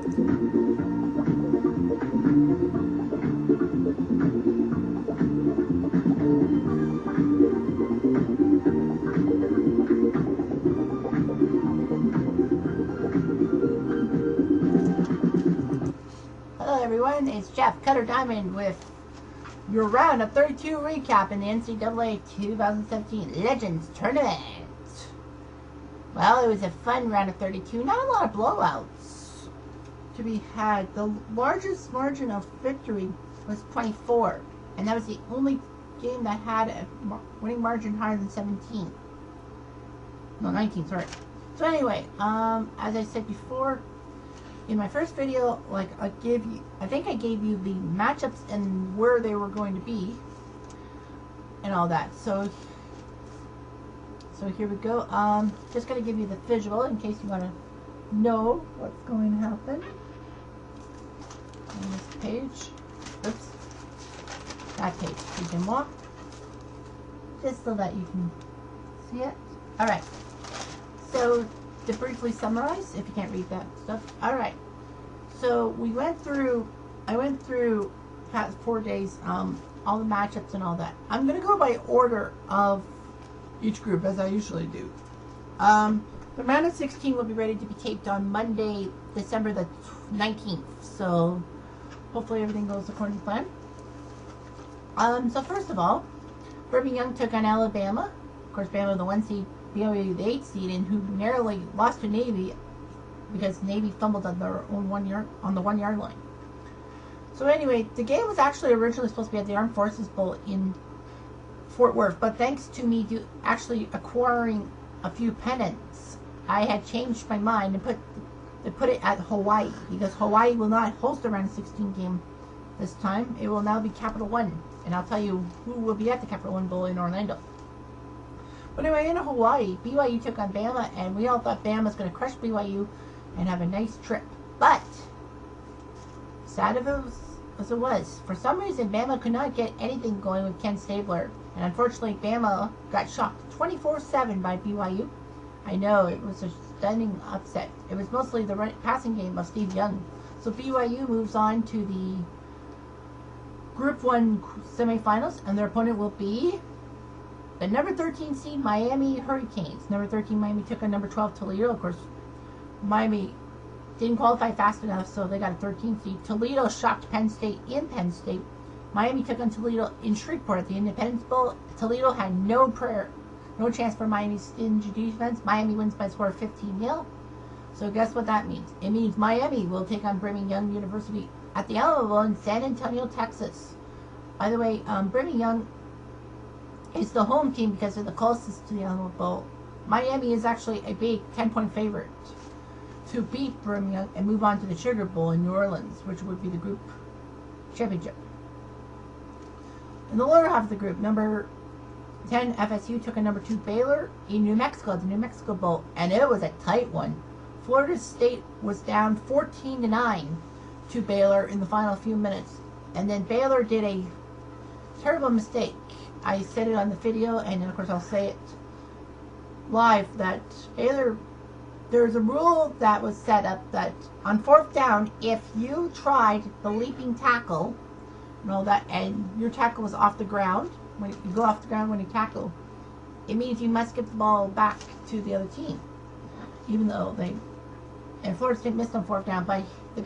Hello everyone, it's Jeff Cutter Diamond with your round of 32 recap in the NCAA 2017 Legends Tournament. Well, it was a fun round of 32, not a lot of blowouts to be had. The largest margin of victory was 24, and that was the only game that had a winning margin higher than 17. No, 19, sorry. So anyway, as I said before, in my first video, I think I gave you the matchups and where they were going to be and all that. So here we go. Just going to give you the visual in case you want to know what's going to happen on this page. Oops. That page. Excusez-moi. Just so that you can see it. Alright. So, to briefly summarize, if you can't read that stuff. Alright. So, I went through past 4 days, all the matchups and all that. I'm going to go by order of each group, as I usually do. The round of 16 will be ready to be taped on Monday, December the 19th. So, hopefully everything goes according to plan. So first of all, Brigham Young took on Alabama. Of course, Bama the 1 seed, BYU the 8 seed, and who narrowly lost to Navy because Navy fumbled on their own 1 yard on the 1 yard line. So anyway, the game was actually originally supposed to be at the Armed Forces Bowl in Fort Worth, but thanks to me actually acquiring a few pennants, I had changed my mind and put it at Hawaii, because Hawaii will not host the round of 16 game this time. It will now be Capital One, and I'll tell you who will be at the Capital One Bowl in Orlando. But anyway, in Hawaii, BYU took on Bama, and we all thought Bama was going to crush BYU and have a nice trip. But, sad as it was, for some reason Bama could not get anything going with Ken Stabler, and unfortunately Bama got shocked 24-7 by BYU. I know, it was a stunning upset. It was mostly the passing game of Steve Young. So BYU moves on to the Group 1 semifinals, and their opponent will be the number 13 seed Miami Hurricanes. Number 13 Miami took on number 12 Toledo. Of course, Miami didn't qualify fast enough, so they got a 13 seed. Toledo shocked Penn State in Penn State. Miami took on Toledo in Shreveport at the Independence Bowl. Toledo had no chance for Miami's stingy defense. Miami wins by a score of 15-0. So guess what that means? It means Miami will take on Brigham Young University at the Alamo Bowl in San Antonio, Texas. By the way, Brigham Young is the home team because they're the closest to the Alamo Bowl. Miami is actually a big 10-point favorite to beat Brigham Young and move on to the Sugar Bowl in New Orleans, which would be the group championship. In the lower half of the group, number 10 FSU took a number 2 Baylor in New Mexico at the New Mexico Bowl, and it was a tight one. Florida State was down 14-9 to Baylor in the final few minutes, and then Baylor did a terrible mistake. I said it on the video, and of course I'll say it live, that Baylor, there's a rule that was set up that on 4th down, if you tried the leaping tackle and all that, and your tackle was off the ground, when you go off the ground when you tackle, it means you must get the ball back to the other team. Even though and Florida State missed on 4th down, but the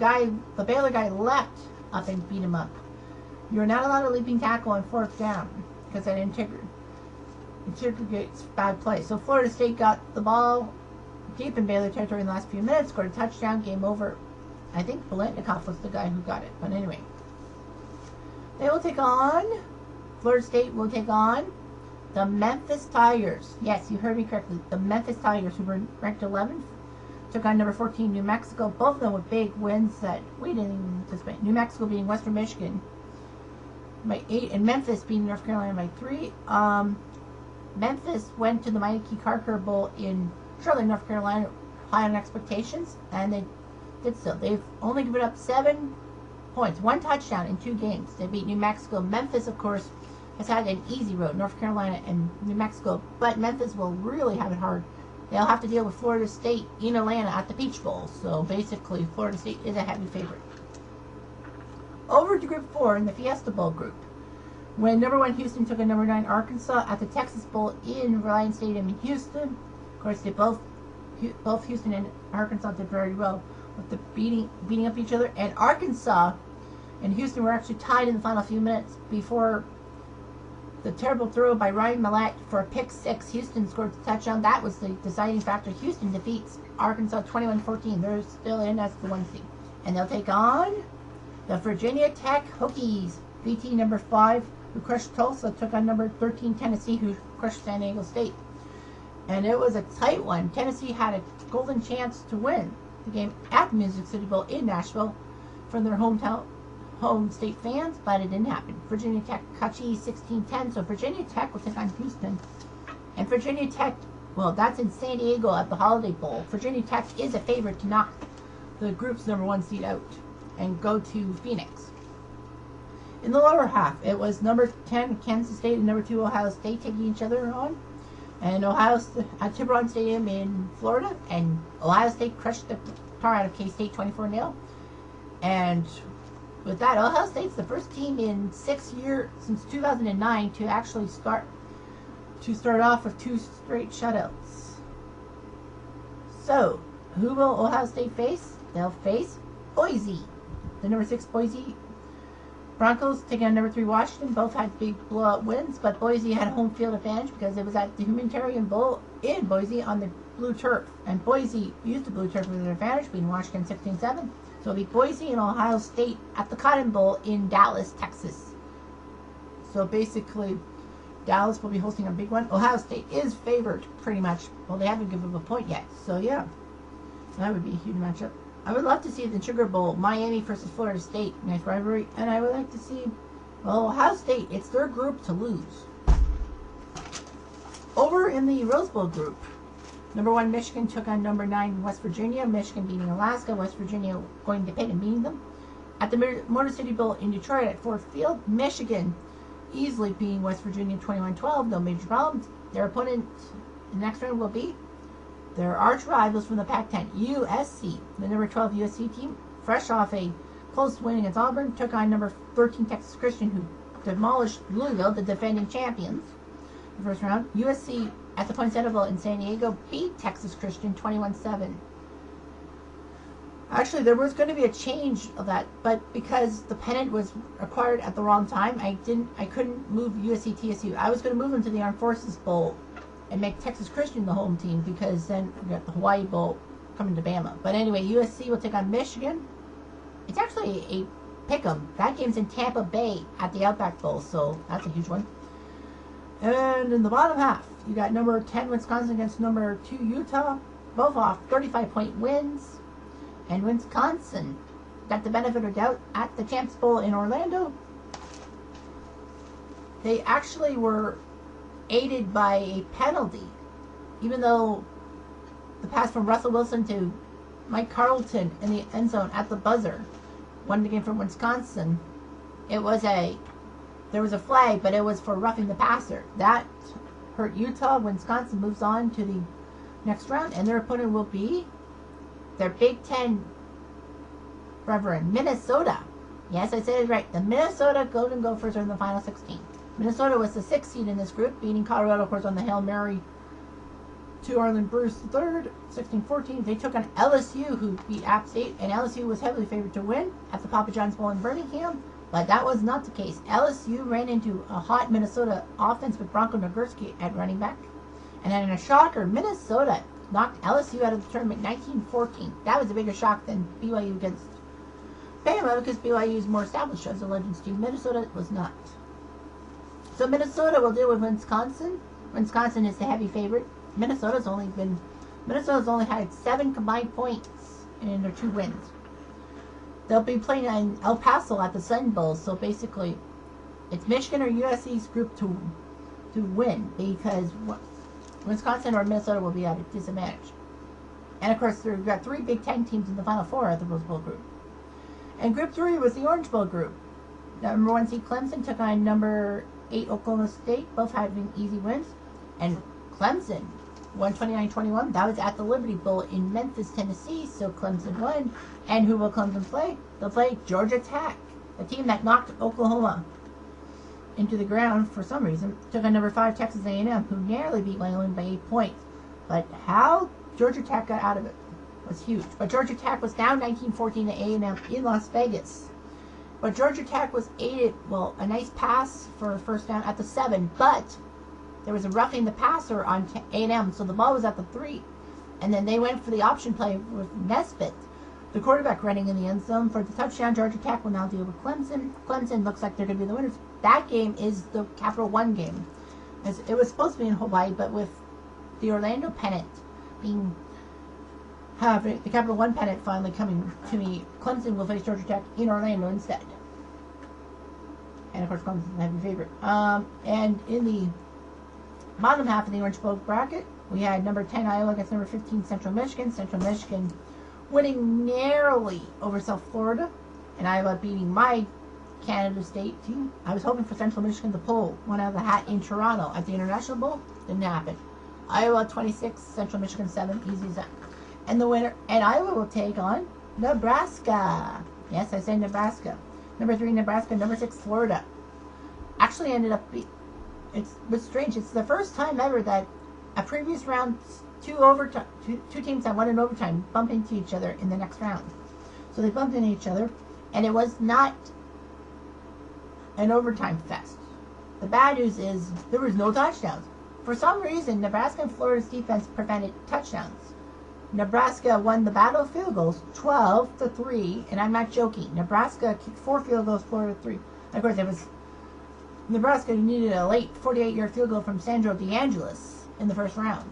Baylor guy leapt up and beat him up. You're not allowed a leaping tackle on 4th down, because that integrates bad play. So Florida State got the ball deep in Baylor territory in the last few minutes, scored a touchdown, game over. I think Bolitnikoff was the guy who got it, but anyway. Florida State will take on the Memphis Tigers. Yes, you heard me correctly. The Memphis Tigers, who were ranked 11th, took on number 14 New Mexico. Both of them with big wins that we didn't even anticipate. New Mexico beating Western Michigan by 8, and Memphis beating North Carolina by 3. Memphis went to the Mikey Carker Bowl in Charlotte, North Carolina, high on expectations, and they did so. They've only given up 7 points, 1 touchdown in 2 games. They beat New Mexico. Memphis, of course, has had an easy road, North Carolina and New Mexico, but Memphis will really have it hard they'll have to deal with Florida State in Atlanta at the Peach Bowl. So basically, Florida State is a heavy favorite. Over to Group 4 in the Fiesta Bowl group, when number 1 Houston took on number 9 Arkansas at the Texas Bowl in Reliance Stadium in Houston. Of course, they both Houston and Arkansas did very well with the beating up each other. And Arkansas and Houston were actually tied in the final few minutes before the terrible throw by Ryan Mallett for a pick 6. Houston scored a touchdown. That was the deciding factor. Houston defeats Arkansas 21-14. They're still in as the 1 seed. And they'll take on the Virginia Tech Hokies. VT number 5, who crushed Tulsa, took on number 13 Tennessee, who crushed San Diego State. And it was a tight one. Tennessee had a golden chance to win the game at the Music City Bowl in Nashville from their home state fans, but it didn't happen. Virginia Tech Cucci 16-10, so Virginia Tech will take on Houston. And Virginia Tech, well, that's in San Diego at the Holiday Bowl. Virginia Tech is a favorite to knock the group's number 1 seed out and go to Phoenix. In the lower half, it was number 10 Kansas State and number 2 Ohio State taking each other on. And Ohio at Tiburon Stadium in Florida, and Ohio State crushed the tar out of K-State 24-0. And with that, Ohio State's the first team in 6 years since 2009 to actually start off with 2 straight shutouts. So, who will Ohio State face? They'll face Boise. The number 6 Boise Broncos taking on number 3 Washington. Both had big blowout wins, but Boise had a home field advantage because it was at the Humanitarian Bowl in Boise on the blue turf. And Boise used the blue turf with their advantage, beating Washington 16-7. So it'll be Boise and Ohio State at the Cotton Bowl in Dallas, Texas. So basically, Dallas will be hosting a big one. Ohio State is favored, pretty much. Well, they haven't given up a point yet. So yeah, that would be a huge matchup. I would love to see the Sugar Bowl, Miami versus Florida State, nice rivalry. And I would like to see, well, Ohio State, it's their group to lose. Over in the Rose Bowl group, number 1 Michigan took on number 9 West Virginia. Michigan beating Alaska, West Virginia going to Pitt and beating them. At the Motor City Bowl in Detroit at Ford Field, Michigan easily beating West Virginia 21-12, no major problems. Their opponent in the next round will be their arch rivals from the Pac-10, USC. The number 12 USC team, fresh off a close win against Auburn, took on number 13 Texas Christian, who demolished Louisville, the defending champions, in the first round. USC at the Poinsettia Bowl in San Diego beat Texas Christian 21-7. Actually, there was going to be a change of that, but because the pennant was acquired at the wrong time, I couldn't move USC TSU. I was going to move them to the Armed Forces Bowl and make Texas Christian the home team, because then we got the Hawaii Bowl coming to Bama. But anyway, USC will take on Michigan. It's actually a pick'em. That game's in Tampa Bay at the Outback Bowl, so that's a huge one. And in the bottom half, you got number 10 Wisconsin against number 2 Utah, both off 35-point wins. And Wisconsin got the benefit of doubt at the Champs Bowl in Orlando. They actually were aided by a penalty, even though the pass from Russell Wilson to Mike Carlton in the end zone at the buzzer won the game for Wisconsin. There was a flag, but it was for roughing the passer. That hurt Utah. Wisconsin moves on to the next round, and their opponent will be their Big Ten brethren, Minnesota. Yes, I said it right. The Minnesota Golden Gophers are in the final 16. Minnesota was the 6th seed in this group, beating Colorado, of course, on the Hail Mary to Arlen Bruce III, 16-14. They took on LSU, who beat App State, and LSU was heavily favored to win at the Papa John's Bowl in Birmingham, but that was not the case. LSU ran into a hot Minnesota offense with Bronco Nagurski at running back, and then in a shocker, Minnesota knocked LSU out of the tournament 19-14. That was a bigger shock than BYU against Bama, because BYU is more established as a Legends team. Minnesota was not. So Minnesota will deal with Wisconsin. Wisconsin is the heavy favorite. Minnesota's only had 7 combined points in their 2 wins. They'll be playing in El Paso at the Sun Bowl, so basically it's Michigan or USC's group to win, because Wisconsin or Minnesota will be at a disadvantage. And of course, we've got 3 Big Ten teams in the Final Four at the Rose Bowl group. And Group 3 was the Orange Bowl group. Number 1 seed Clemson took on number 8 Oklahoma State, both having easy wins. And Clemson 129-21. That was at the Liberty Bowl in Memphis, Tennessee. So Clemson won. And who will Clemson play? They'll play Georgia Tech, a team that knocked Oklahoma into the ground for some reason. Took on number 5 Texas A&M, who narrowly beat Wyoming by 8 points. But how Georgia Tech got out of it was huge. But Georgia Tech was down 19-14 to A&M in Las Vegas. But Georgia Tech was aided, well, a nice pass for a first down at the 7, but there was a roughing the passer on A&M, so the ball was at the 3. And then they went for the option play with Nesbitt, the quarterback, running in the end zone for the touchdown. Georgia Tech will now deal with Clemson. Clemson looks like they're going to be the winners. That game is the Capital One game. It was supposed to be in Hawaii, but with the Orlando pennant having the Capital One pennant finally coming to me, Clemson will face Georgia Tech in Orlando instead. And of course, Clemson's the heavy favorite. And in the bottom half of the Orange Bowl bracket, we had number 10 Iowa against number 15 Central Michigan. Central Michigan winning narrowly over South Florida, and Iowa beating my Canada State team. I was hoping for Central Michigan to pull one out of the hat in Toronto at the International Bowl. Didn't happen. Iowa 26, Central Michigan 7, easy as that. And the winner, and Iowa will take on Nebraska. Yes, I say Nebraska. Number 3 Nebraska, number 6 Florida. Actually ended up it was strange. It's the first time ever that a previous round two teams that won in overtime bump into each other in the next round. So they bumped into each other, and it was not an overtime fest. The bad news is there was no touchdowns. For some reason, Nebraska and Florida's defense prevented touchdowns. Nebraska won the battle of field goals 12-3, and I'm not joking. Nebraska kicked 4 field goals, Florida 3. Of course, it was Nebraska needed a late 48-yard field goal from Sandro DeAngelis in the first round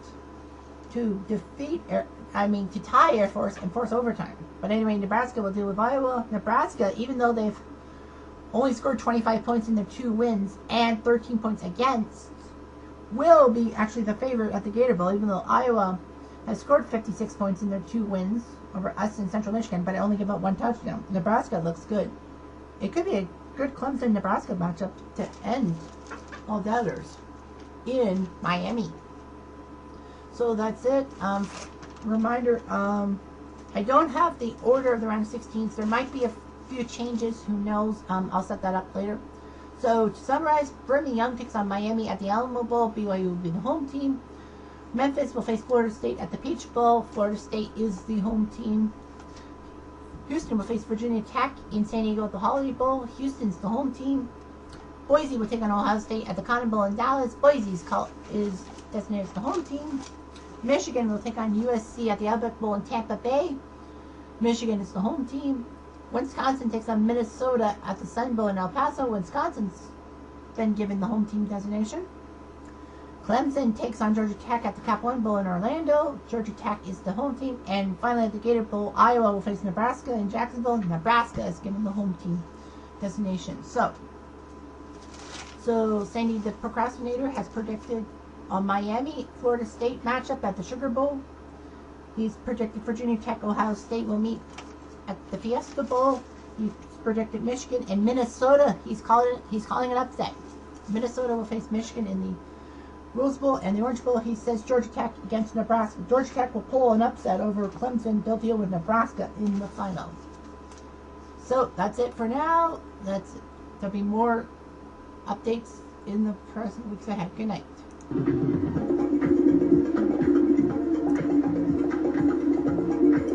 to to tie Air Force and force overtime. But anyway, Nebraska will deal with Iowa. Nebraska, even though they've only scored 25 points in their 2 wins and 13 points against, will be actually the favorite at the Gator Bowl, even though Iowa has scored 56 points in their 2 wins over us in Central Michigan, but it only gave up 1 touchdown. Nebraska looks good. It could be a good Clemson-Nebraska matchup to end all doubters in Miami. So that's it. Reminder, I don't have the order of the round of 16s. There might be a few changes. Who knows? I'll set that up later. So to summarize, Brigham Young takes on Miami at the Alamo Bowl. BYU will be the home team. Memphis will face Florida State at the Peach Bowl. Florida State is the home team. Houston will face Virginia Tech in San Diego at the Holiday Bowl. Houston's the home team. Boise will take on Ohio State at the Cotton Bowl in Dallas. Boise is designated as the home team. Michigan will take on USC at the Outback Bowl in Tampa Bay. Michigan is the home team. Wisconsin takes on Minnesota at the Sun Bowl in El Paso. Wisconsin's been given the home team designation. Clemson takes on Georgia Tech at the Cap One Bowl in Orlando. Georgia Tech is the home team. And finally at the Gator Bowl, Iowa will face Nebraska in Jacksonville. Nebraska is given the home team designation. So Sandy the Procrastinator has predicted a Miami-Florida State matchup at the Sugar Bowl. He's predicted Virginia Tech, Ohio State will meet at the Fiesta Bowl. He's predicted Michigan and Minnesota. He's calling an upset. Minnesota will face Michigan in the Rose Bowl and the Orange Bowl. He says Georgia Tech against Nebraska. Georgia Tech will pull an upset over Clemson. They'll deal with Nebraska in the final. So that's it for now. That's it. There'll be more updates in the present weeks ahead. Good night.